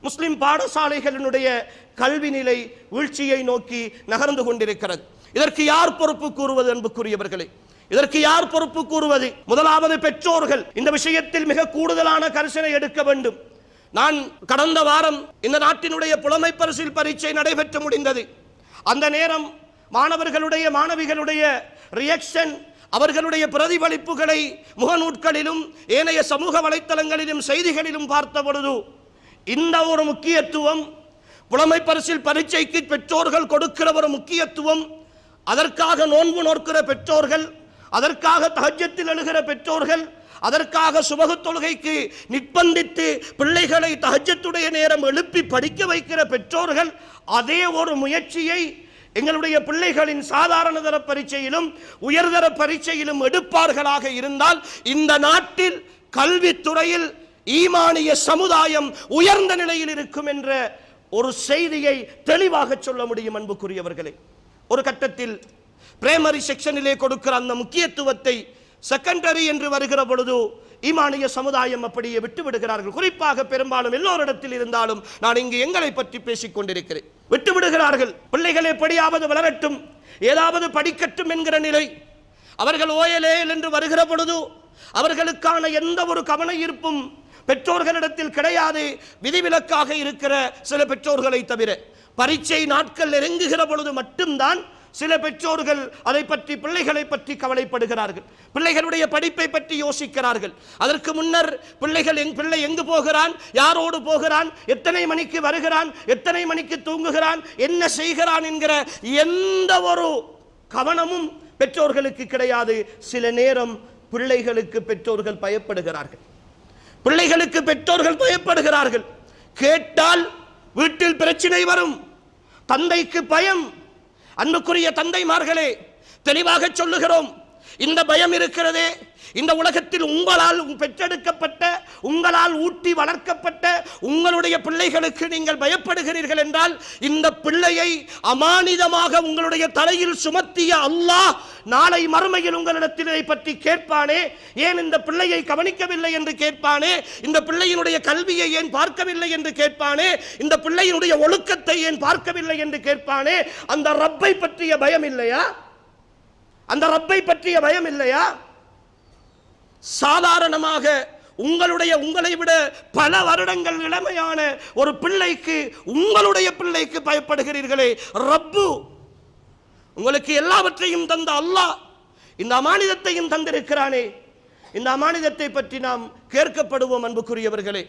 முஸ்லிம் பாடசாலைகளினுடைய கல்வி நிலை வீழ்ச்சியை நோக்கி நகர்ந்து கொண்டிருக்கிறது. இதற்கு யார் பொறுப்பு கூறுவது? அன்புக்குரியவர்களே, இதற்கு யார் பொறுப்பு கூறுவது? முதலாவது பெற்றோர்கள் இந்த விஷயத்தில் மிக கூடுதலான கரிசனை எடுக்க வேண்டும். நான் கடந்த வாரம் இந்த நாட்டினுடைய புலமை பரிசில் பரீட்சை நடைபெற்று முடிந்தது. அந்த நேரம் மாணவர்களுடைய மாணவிகளுடைய ரியாக்ஷன், அவர்களுடைய பிரதிபலிப்புகளை முகநூட்களிலும் ஏனைய சமூக வலைத்தளங்களிலும் செய்திகளிலும் பார்த்த பொழுது இந்த ஒரு முக்கியத்துவம், புலமை பரிசில் பரீட்சைக்கு பெற்றோர்கள் கொடுக்கிற ஒரு முக்கியத்துவம், அதற்காக நோன்பு நோக்கிற பெற்றோர்கள், அதற்காக தஹஜ்ஜத்தில் எழுகிற பெற்றோர்கள், அதற்காக சுபஹ் தொழுகைக்கு நிர்பந்தித்து பிள்ளைகளை தஹஜ்ஜத்துடைய நேரம் எழுப்பி படிக்க வைக்கிற பெற்றோர்கள் அதே ஒரு முயற்சியை எங்களுடைய பிள்ளைகளின் சாதாரண தர பரீட்சையிலும் உயர்தர பரீட்சையிலும் எடுப்பார்களாக இருந்தால் இந்த நாட்டில் கல்வித்துறையில் ஈமானிய சமுதாயம் உயர்ந்த நிலையில் இருக்கும் என்ற ஒரு செய்தியை தெளிவாக சொல்ல முடியும். அன்புக்குரியவர்களே, ஒரு கட்டத்தில் பிரைமரி செக்ஷனிலே கொடுக்கிற அந்த முக்கியத்துவத்தை செகண்டரி என்று வருகிற பொழுது ஈமானிய சமுதாயம் அப்படியே விட்டு விடுகிறார்கள். குறிப்பாக பெரும்பாலும் எல்லோரிடத்தில் இருந்தாலும் நான் இங்கு எங்களை பற்றி பேசிக் கொண்டிருக்கிறேன். விட்டு விடுகிறார்கள். பிள்ளைகள் எப்படியாவது வளரட்டும், ஏதாவது படிக்கட்டும் என்கிற நிலை. அவர்கள் ஓயலேல் என்று வருகிற பொழுது அவர்களுக்கான எந்த ஒரு கவன ஈர்ப்பும் பெற்றோர்களிடத்தில் கிடையாது. விதிவிலக்காக இருக்கிற சில பெற்றோர்களை தவிர பரீட்சை நாட்கள் நெருங்குகிற பொழுது மட்டும்தான் சில பெற்றோர்கள் அதை பற்றி, பிள்ளைகளை பற்றி கவலைப்படுகிறார்கள், பிள்ளைகளுடைய படிப்பை பற்றி யோசிக்கிறார்கள். அதற்கு முன்னர் பிள்ளை எங்கு போகிறான், யாரோடு போகிறான், எத்தனை மணிக்கு வருகிறான், எத்தனை மணிக்கு தூங்குகிறான், என்ன செய்கிறான் என்கிற எந்த ஒரு கவனமும் பெற்றோர்களுக்கு கிடையாது. சில நேரம் பிள்ளைகளுக்கு பெற்றோர்கள் பயப்படுகிறார்கள். பிள்ளைகளுக்கு பெற்றோர்கள் பயப்படுகிறார்கள். கேட்டால் வீட்டில் பிரச்சனை வரும். தந்தைக்கு பயம். அன்புக்குரிய தந்தைமார்களே, தெளிவாக சொல்லுகிறோம், இந்த பயம் இருக்கிறதே, இந்த உலகத்தில் உங்களால் பெற்றெடுக்கப்பட்ட, உங்களால் ஊட்டி வளர்க்கப்பட்ட உங்களுடைய பிள்ளைகளுக்கு நீங்கள் பயப்படுகிறீர்கள் என்றால் இந்த பிள்ளையை அமானிதமாக உங்களுடைய தலையில் சுமத்திய அல்லாஹ் நாளை மறுமையில் உங்களிடத்தில் இதை பற்றி கேட்பானே. ஏன் இந்த பிள்ளையை கவனிக்கவில்லை என்று கேட்பானே, இந்த பிள்ளையினுடைய கல்வியை ஏன் பார்க்கவில்லை என்று கேட்பானே, இந்த பிள்ளையினுடைய ஒழுக்கத்தை ஏன் பார்க்கவில்லை என்று கேட்பானே. அந்த ரப்பை பற்றிய பயம் இல்லையா? அந்த ரப்பை பற்றிய பயம் இல்லையா? சாதாரணமாக உங்களை விட பல வருடங்கள் இளமையான ஒரு பிள்ளைக்கு, உங்களுடைய பிள்ளைக்கு பயப்படுகிறீர்களே. ரப்பு உங்களுக்கு எல்லாவற்றையும் தந்த அல்லாஹ் இந்த அமானிதத்தையும் தந்திருக்கிறானே. இந்த அமானிதத்தை பற்றி நாம் கேட்கப்படுவோம். அன்புக்குரியவர்களே,